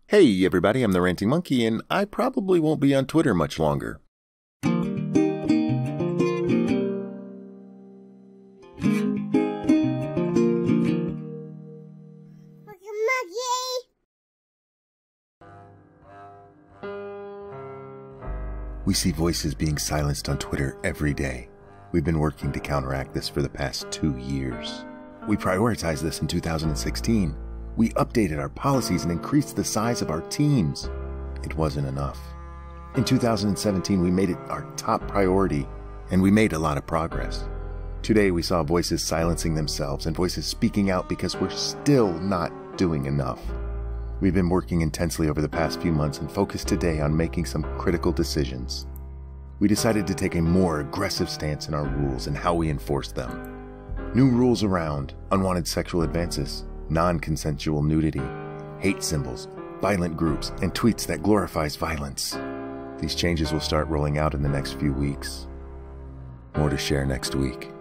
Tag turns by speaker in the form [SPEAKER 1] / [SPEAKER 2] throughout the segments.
[SPEAKER 1] Hey everybody, I'm the Ranting Monkey, and I probably won't be on Twitter much longer. We see voices being silenced on Twitter every day. We've been working to counteract this for the past 2 years. We prioritized this in 2016. We updated our policies and increased the size of our teams. It wasn't enough. In 2017, we made it our top priority, and we made a lot of progress. Today, we saw voices silencing themselves and voices speaking out because we're still not doing enough. We've been working intensely over the past few months and focused today on making some critical decisions. We decided to take a more aggressive stance in our rules and how we enforce them. New rules around unwanted sexual advances, non-consensual nudity, hate symbols, violent groups, and tweets that glorifies violence. These changes will start rolling out in the next few weeks. More to share next week.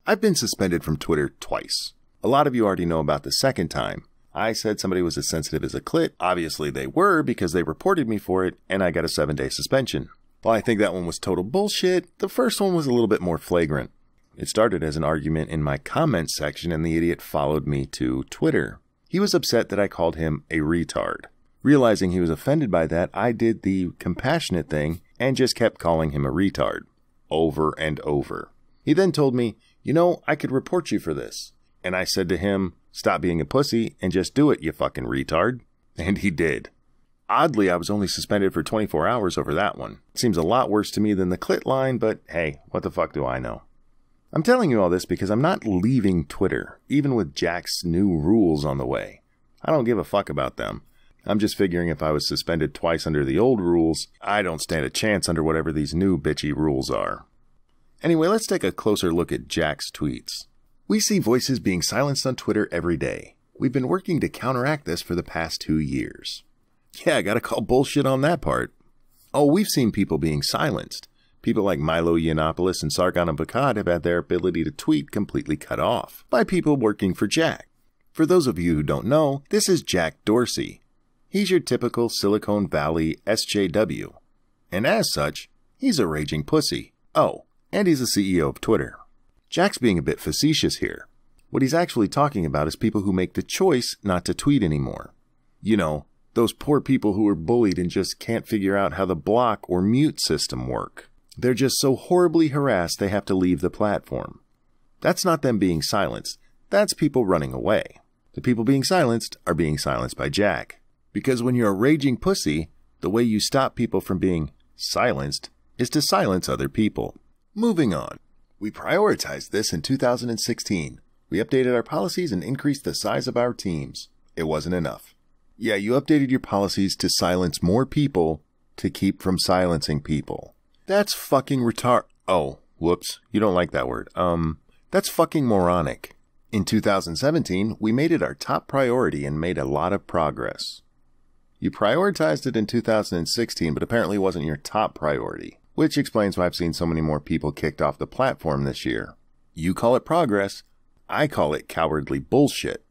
[SPEAKER 1] I've been suspended from Twitter twice. A lot of you already know about the second time. I said somebody was as sensitive as a clit. Obviously they were because they reported me for it, and I got a 7-day suspension. While I think that one was total bullshit, the first one was a little bit more flagrant. It started as an argument in my comments section, and the idiot followed me to Twitter. He was upset that I called him a retard. Realizing he was offended by that, I did the compassionate thing and just kept calling him a retard. Over and over. He then told me, I could report you for this. And I said to him, stop being a pussy and just do it, you fucking retard. And he did. Oddly, I was only suspended for 24 hours over that one. It seems a lot worse to me than the clit line, but hey, what the fuck do I know? I'm telling you all this because I'm not leaving Twitter, even with Jack's new rules on the way. I don't give a fuck about them. I'm just figuring if I was suspended twice under the old rules, I don't stand a chance under whatever these new bitchy rules are. Anyway, let's take a closer look at Jack's tweets. We see voices being silenced on Twitter every day. We've been working to counteract this for the past 2 years. Yeah, I gotta call bullshit on that part. Oh, we've seen people being silenced. People like Milo Yiannopoulos and Sargon of Akkad have had their ability to tweet completely cut off by people working for Jack. For those of you who don't know, this is Jack Dorsey. He's your typical Silicon Valley SJW. And as such, he's a raging pussy. Oh, and he's the CEO of Twitter. Jack's being a bit facetious here. What he's actually talking about is people who make the choice not to tweet anymore. Those poor people who are bullied and just can't figure out how the block or mute system work. They're just so horribly harassed they have to leave the platform. That's not them being silenced. That's people running away. The people being silenced are being silenced by Jack. Because when you're a raging pussy, the way you stop people from being silenced is to silence other people. Moving on. We prioritized this in 2016. We updated our policies and increased the size of our teams. It wasn't enough. Yeah, you updated your policies to silence more people to keep from silencing people. That's fucking Oh, whoops. You don't like that word. That's fucking moronic. In 2017, we made it our top priority and made a lot of progress. You prioritized it in 2016, but apparently wasn't your top priority, which explains why I've seen so many more people kicked off the platform this year. You call it progress. I call it cowardly bullshit.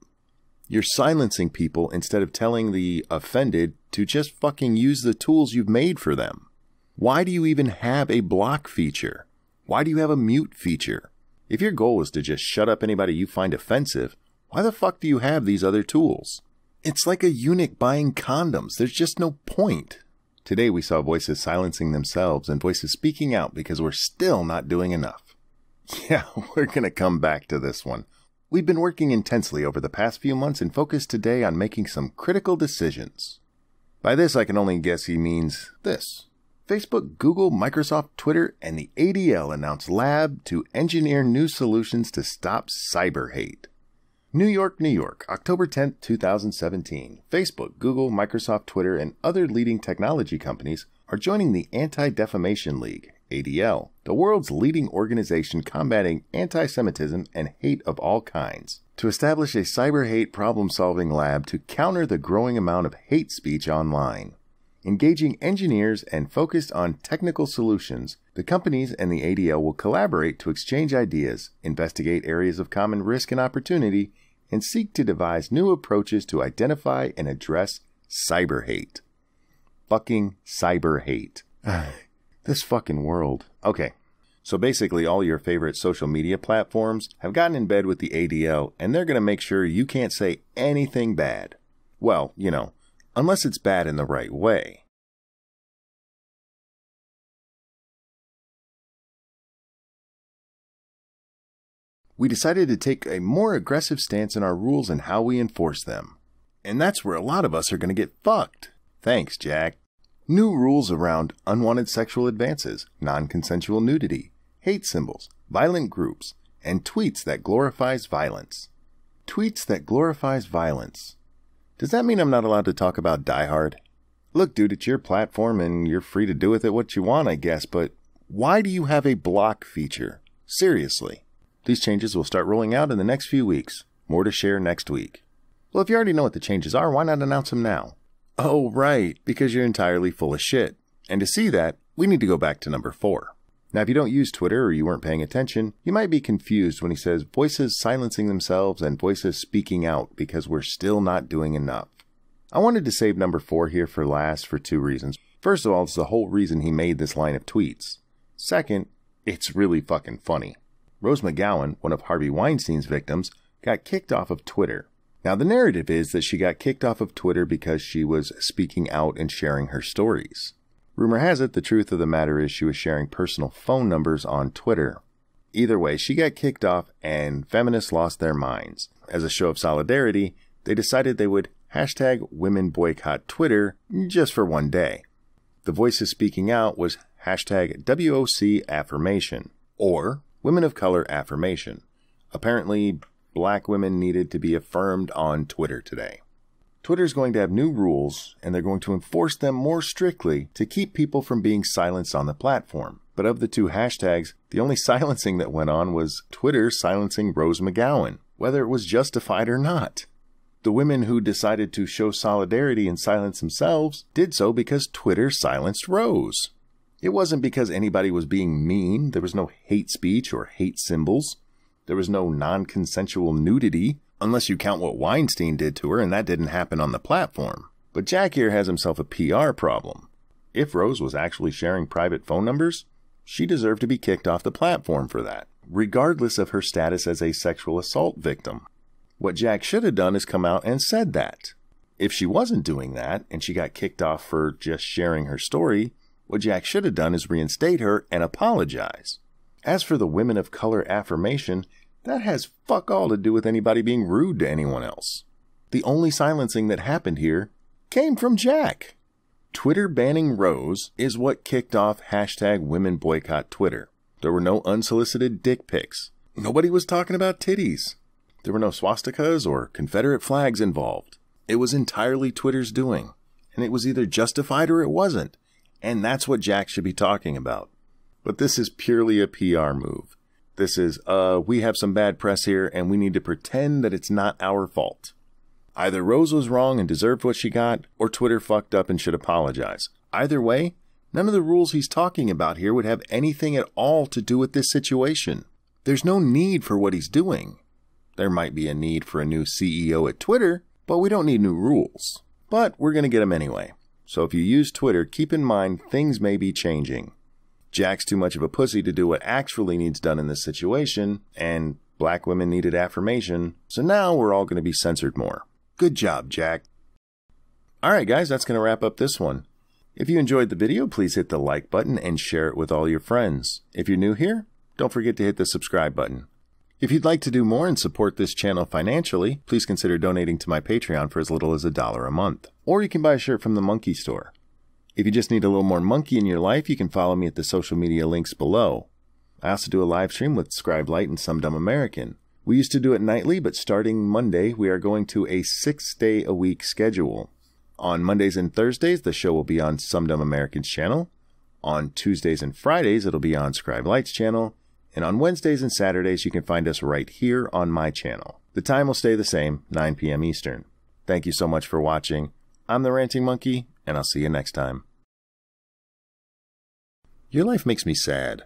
[SPEAKER 1] You're silencing people instead of telling the offended to just fucking use the tools you've made for them. Why do you even have a block feature? Why do you have a mute feature? If your goal is to just shut up anybody you find offensive, why the fuck do you have these other tools? It's like a eunuch buying condoms. There's just no point. Today we saw voices silencing themselves and voices speaking out because we're still not doing enough. Yeah, we're gonna come back to this one. We've been working intensely over the past few months and focused today on making some critical decisions. By this I can only guess he means this. Facebook, Google, Microsoft, Twitter, and the ADL announced lab to engineer new solutions to stop cyber hate. New York, New York, October 10, 2017. Facebook, Google, Microsoft, Twitter, and other leading technology companies are joining the Anti-Defamation League, ADL, the world's leading organization combating anti-Semitism and hate of all kinds, to establish a cyber hate problem-solving lab to counter the growing amount of hate speech online. Engaging engineers and focused on technical solutions, the companies and the ADL will collaborate to exchange ideas, investigate areas of common risk and opportunity, and seek to devise new approaches to identify and address cyber hate. Fucking cyber hate. This fucking world. Okay. So basically all your favorite social media platforms have gotten in bed with the ADL, and they're going to make sure you can't say anything bad. Well, you know, unless it's bad in the right way. We decided to take a more aggressive stance in our rules and how we enforce them. And that's where a lot of us are going to get fucked. Thanks, Jack. New rules around unwanted sexual advances, non-consensual nudity, hate symbols, violent groups, and tweets that glorifies violence. Tweets that glorifies violence. Does that mean I'm not allowed to talk about Die Hard? Look, dude, it's your platform and you're free to do with it what you want, I guess, but why do you have a block feature? Seriously. These changes will start rolling out in the next few weeks. More to share next week. Well, if you already know what the changes are, why not announce them now? Oh, right, because you're entirely full of shit. And to see that, we need to go back to number 4. Now, if you don't use Twitter or you weren't paying attention, you might be confused when he says voices silencing themselves and voices speaking out because we're still not doing enough. I wanted to save number 4 here for last for 2 reasons. First of all, it's the whole reason he made this line of tweets. Second, it's really fucking funny. Rose McGowan, one of Harvey Weinstein's victims, got kicked off of Twitter. Now, the narrative is that she got kicked off of Twitter because she was speaking out and sharing her stories. Rumor has it, the truth of the matter is she was sharing personal phone numbers on Twitter. Either way, she got kicked off and feminists lost their minds. As a show of solidarity, they decided they would hashtag women boycott Twitter just for one day. The voices speaking out was hashtag WOC affirmation, or women of color affirmation. Apparently, black women needed to be affirmed on Twitter today. Twitter's going to have new rules, and they're going to enforce them more strictly to keep people from being silenced on the platform. But of the 2 hashtags, the only silencing that went on was Twitter silencing Rose McGowan, whether it was justified or not. The women who decided to show solidarity and silence themselves did so because Twitter silenced Rose. It wasn't because anybody was being mean. There was no hate speech or hate symbols. There was no non-consensual nudity, unless you count what Weinstein did to her, and that didn't happen on the platform. But Jack here has himself a PR problem. If Rose was actually sharing private phone numbers, she deserved to be kicked off the platform for that, regardless of her status as a sexual assault victim. What Jack should have done is come out and said that. If she wasn't doing that, and she got kicked off for just sharing her story, what Jack should have done is reinstate her and apologize. As for the women of color affirmation, that has fuck all to do with anybody being rude to anyone else. The only silencing that happened here came from Jack. Twitter banning Rose is what kicked off hashtag women boycott Twitter. There were no unsolicited dick pics. Nobody was talking about titties. There were no swastikas or Confederate flags involved. It was entirely Twitter's doing. And it was either justified or it wasn't. And that's what Jack should be talking about. But this is purely a PR move. This is, we have some bad press here and we need to pretend that it's not our fault. Either Rose was wrong and deserved what she got, or Twitter fucked up and should apologize. Either way, none of the rules he's talking about here would have anything at all to do with this situation. There's no need for what he's doing. There might be a need for a new CEO at Twitter, but we don't need new rules. But we're going to get them anyway. So if you use Twitter, keep in mind things may be changing. Jack's too much of a pussy to do what actually needs done in this situation, and black women needed affirmation, so now we're all going to be censored more. Good job, Jack. Alright guys, that's going to wrap up this one. If you enjoyed the video, please hit the like button and share it with all your friends. If you're new here, don't forget to hit the subscribe button. If you'd like to do more and support this channel financially, please consider donating to my Patreon for as little as $1 a month. Or you can buy a shirt from the Monkey Store. If you just need a little more monkey in your life, you can follow me at the social media links below. I also do a live stream with Scribe Light and Some Dumb American. We used to do it nightly, but starting Monday, we are going to a 6-day-a-week schedule. On Mondays and Thursdays, the show will be on Some Dumb American's channel. On Tuesdays and Fridays, it'll be on Scribe Light's channel. And on Wednesdays and Saturdays, you can find us right here on my channel. The time will stay the same, 9 p.m. Eastern. Thank you so much for watching. I'm the Ranting Monkey, and I'll see you next time. Your life makes me sad.